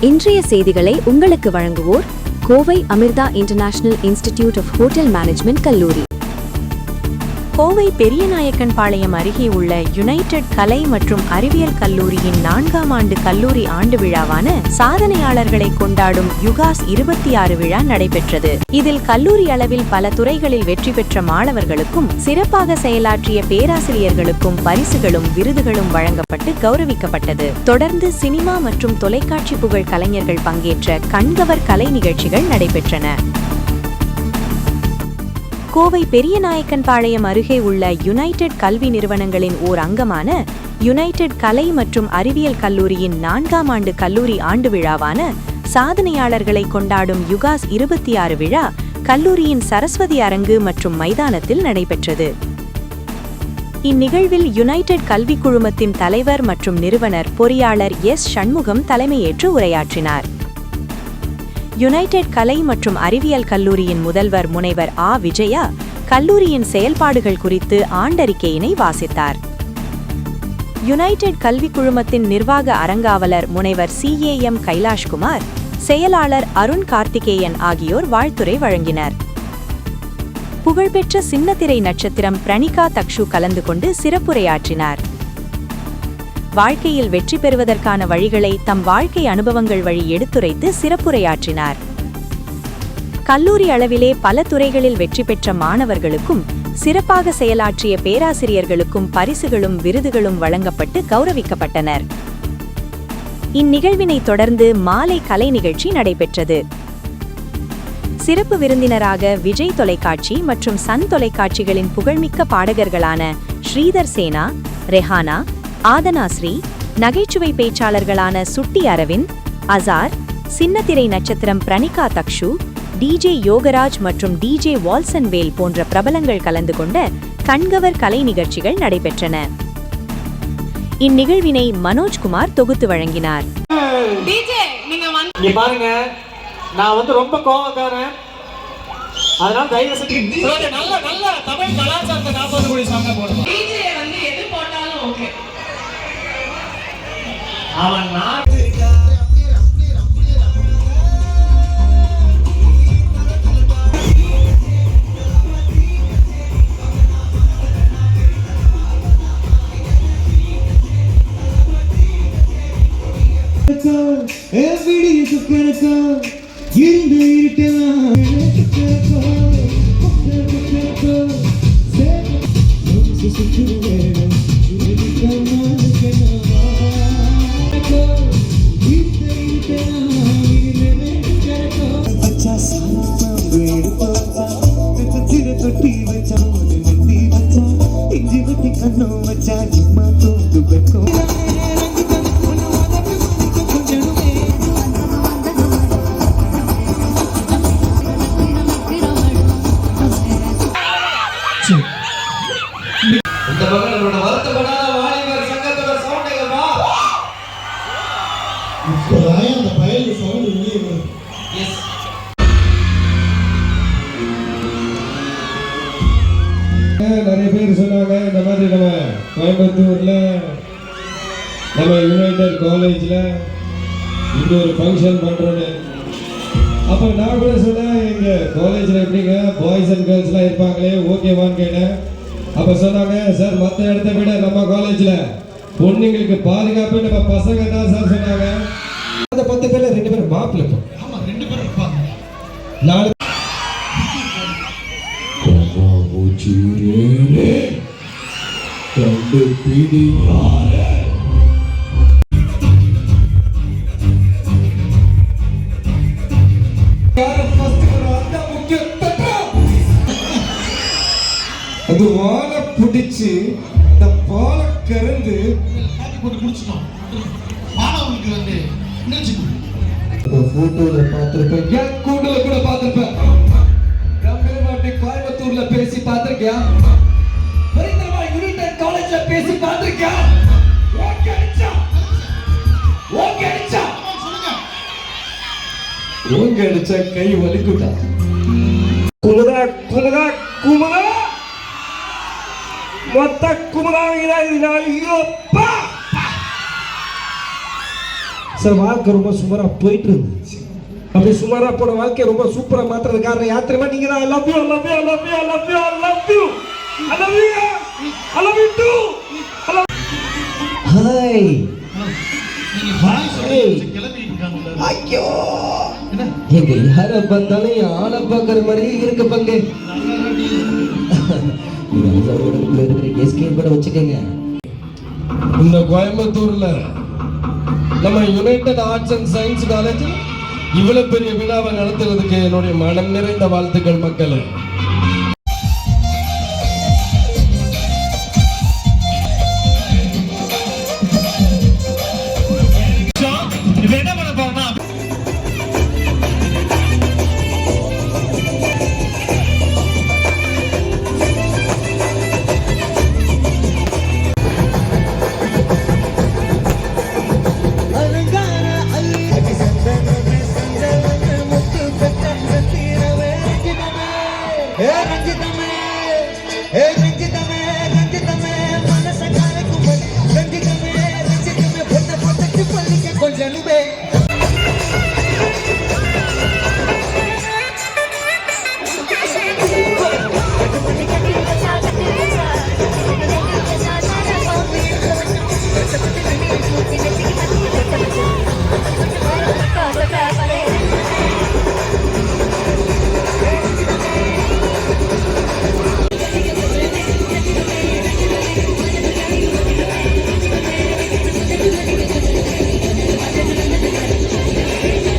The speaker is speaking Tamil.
இன்றைய செய்திகளை உங்களுக்கு வழங்குவோர் Kovai Amrita international institute of hotel management கல்லூரி. கோவை பெரியநாயக்கன் பாளையம் அருகே உள்ள யுனைடெட் கலை மற்றும் அறிவியல் கல்லூரியின் 4ஆம் ஆண்டு கல்லூரி ஆண்டு விழாவான சாதனையாளர்களை கொண்டாடும் யுகாஸ் 26 விழா நடைபெற்றது. இதில் கல்லூரி அளவில் பல துறைகளில் வெற்றி பெற்ற மாணவர்களுக்கும் சிறப்பாக செயலாற்றிய பேராசிரியர்களுக்கும் பரிசுகளும் விருதுகளும் வழங்கப்பட்டு கௌரவிக்கப்பட்டது. தொடர்ந்து சினிமா மற்றும் தொலைக்காட்சி புகழ் கலைஞர்கள் பங்கேற்ற கண்கவர் கலை நிகழ்ச்சிகள் நடைபெற்றன. கோவை பெரியநாயக்கன் பாளையம் அருகே உள்ள யுனைடெட் கல்வி நிறுவனங்களின் ஓர் அங்கமான யுனைடெட் கலை மற்றும் அறிவியல் கல்லூரியின் 4ஆம் ஆண்டு கல்லூரி ஆண்டு விழாவான சாதனையாளர்களை கொண்டாடும் யுகாஸ் 26 விழா கல்லூரியின் சரஸ்வதி அரங்கு மற்றும் மைதானத்தில் நடைபெற்றது. இந்நிகழ்வில் யுனைடெட் கல்வி குழுமத்தின் தலைவர் மற்றும் நிறுவனர் பொறியாளர் எஸ். சண்முகம் தலைமையேற்று உரையாற்றினார். யுனைடெட் கலை மற்றும் அறிவியல் கல்லூரியின் முதல்வர் முனைவர் ஆ. விஜயா கல்லூரியின் செயல்பாடுகள் குறித்து ஆண்டறிக்கையினை வாசித்தார். யுனைடெட் கல்வி குழுமத்தின் நிர்வாக அரங்காவலர் முனைவர் CAM கைலாஷ்குமார், செயலாளர் அருண் கார்த்திகேயன் ஆகியோர் வாழ்த்துரை வழங்கினர். புகழ்பெற்ற சின்னத்திரை நட்சத்திரம் பிரணிகா தக்ஷு கலந்து கொண்டு சிறப்புரையாற்றினார். வாழ்க்கையில் வெற்றி பெறுவதற்கான வழிகளை தம் வாழ்க்கை அனுபவங்கள் வழி எடுத்துரைத்து சிறப்புரையாற்றினார். கல்லூரி அளவிலே பல துறைகளில் வெற்றி பெற்ற மாணவர்களுக்கும் சிறப்பாக செயலாற்றிய பேராசிரியர்களுக்கும் பரிசுகளும் விருதுகளும் வழங்கப்பட்டு கௌரவிக்கப்பட்டனர். இந்நிகழ்வினை தொடர்ந்து மாலை கலை நிகழ்ச்சி நடைபெற்றது. சிறப்பு விருந்தினராக விஜய் தொலைக்காட்சி மற்றும் சன் தொலைக்காட்சிகளின் புகழ்மிக்க பாடகர்களான ஸ்ரீதர் சேனா, ரெஹானா, ஆதனாஸ்ரீ, நகைச்சுவை பேச்சாளர்களான சுட்டி அரவிந்த், அசார், சின்னத்திரை நட்சத்திரம் பிரணிகா தக்ஷு, DJ யோகராஜ் மற்றும் DJ வால்சன்வேல் போன்ற பிரபலங்கள் கலந்து கொண்ட கண்கவர் கலை நிகழ்ச்சிகள் நடைபெற்றன. இந்நிகழ்வினை மனோஜ்குமார் தொகுத்து வழங்கினார். பாருங்க, நான் ரொம்ப கோவக்காரன். அதனால தயவு செஞ்சு நல்ல தமிழ் கலாச்சாரத்தை காப்பாற்றக்கூடிய சாங்க போடுங்க. எது போட்டாலும் ஓகே. அவன் நிறைய பேர் சொன்னாங்க இந்த மாதிரி நம்ம கோயம்புத்தூர்ல நம்ம யுனைடெட் காலேஜ்ல இன்னொரு ஃபங்க்ஷன் பண்றோன்னு. அப்ப நான் கூட சொன்னேன், எங்க காலேஜ்ல எப்படிங்க பாய்ஸ் அண்ட் கேர்ள்ஸ்லாம் இருப்பாங்களே, ஓகேவான்னு கேட்டேன். அப்ப சொன்னாங்க, சார் மற்ற இடத்த விட நம்ம காலேஜ்ல பொண்ணுங்களுக்கு பாதுகாப்பு நம்ம பசங்க தான் சார் சொன்னாங்க. அந்த 10 பேர்ல 2 பேர் மாப்பிள்ளை. ஆமா, 2 பேர் இருப்பாங்க. நாலு அது வாழை பிடிச்சு இந்த பாலை கறந்து குடிச்சிட்டோம். போட்டோல பார்த்திருப்பேன், என் கூண்டுல கூட பார்த்திருப்பேன். கோயம்புத்தூர்ல பேசி பார்த்திருக்கியா? யுனைடெட் காலேஜ்ல பேசி பார்த்திருக்கியா? ஓங்க அடிச்ச கை வலிக்குட்டா. குமுதா குமுதா குமுதா மொத்த குமுதா சார் வாழ்க்கை ரொம்ப சுமாராக போயிட்டு இருந்துச்சு. அப்படி சுமாராக போன வாழ்க்கையை ரொம்ப சூப்பராக மாற்றுறது காரணம் யார் தெரியுமா? நீங்கள் தான். I love you, I love you, I love you, I love you, I love you, I love you, I love you too. Hi ஐயோ எங்க யாரை பார்த்தாலும் ஆளை பார்க்குற மாதிரி இருக்கு பங்கு. எஸ்கேப் கூட வச்சுக்கோங்க. இந்த கோயம்புத்தூர்ல நம்ம United arts and science college இவ்வளவு பெரிய விழாவை நடத்துறதுக்கு என்னுடைய மனம் நிறைந்த வாழ்த்துக்கள் மக்களே.